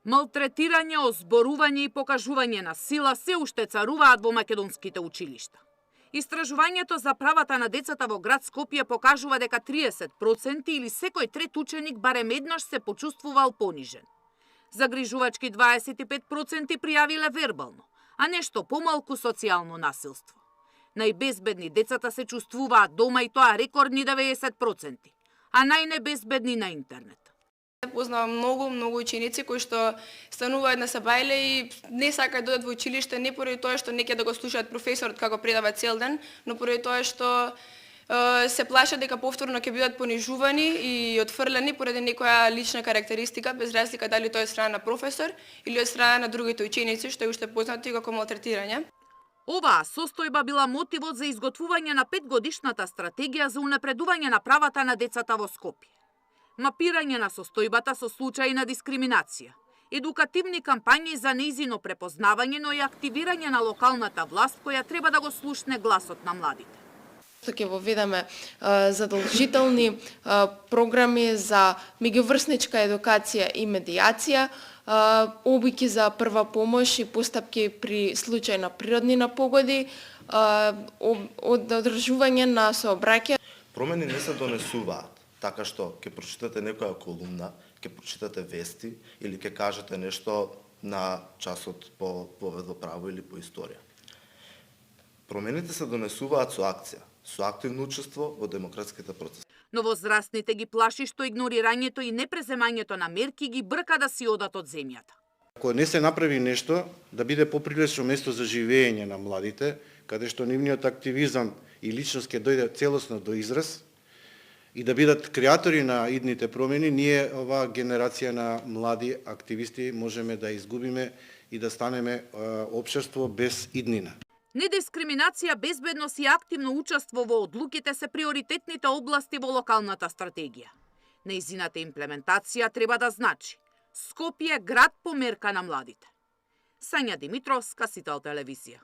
Малтретирање, озборување и покажување на сила се уште царуваат во македонските училишта. Истражувањето за правата на децата во град Скопје покажува дека 30% или секој трет ученик барем еднаш се почувствувал понижен. Загрижувачки 25% пријавиле вербално, а нешто помалку социјално насилство. Најбезбедни децата се чувствуваат дома и тоа рекордни 90%, а најнебезбедни на интернет. Познавам многу ученици кои што стануваат на сабајле и не сакаат да одат во училиште не поради тоа што не ќе да го слушаат професорот како предава цел ден, но поради тоа што се плашат дека повторно ќе бидат понижувани и отфрлени поради некоја лична карактеристика, без разлика дали тоа е страна на професор или од страна на другите ученици, што е уште познато и како малтретирање. Оваа состојба била мотивот за изготвување на 5-годишната стратегија за унапредување на правата на децата во Скопје. Мапирање на состојбата со случаи на дискриминација, едукативни кампањи за нејзино препознавање, но и активирање на локалната власт која треба да го слушне гласот на младите. Ќе воведеме задолжителни програми за меѓуврсничка едукација и медиација, обуки за прва помош и постапки при случај на природни непогоди, одржување на сообраќај. Промени не се донесуваат така што ќе прочитате некоја колумна, ќе прочитате вести или ќе кажете нешто на часот по повеdo право или по историја. Промените се донесуваат со акција, со активно учество во демократските процеси. Но возрастните ги плаши што игнорирањето и непреземањето на мерки ги брка да си одат од земјата. Ако не се направи нешто, да биде поприлично место за живење на младите, каде што нивниот активизам и личност ќе дојде целосно до израз, и да бидат креатори на идните промени, ние оваа генерација на млади активисти можеме да изгубиме и да станеме општество без иднина. Недискриминација, безбедност и активно учество во одлуките се приоритетните области во локалната стратегија. Нејзината имплементација треба да значи Скопје град по мерка на младите. Сања Димитров, Скасител телевизија.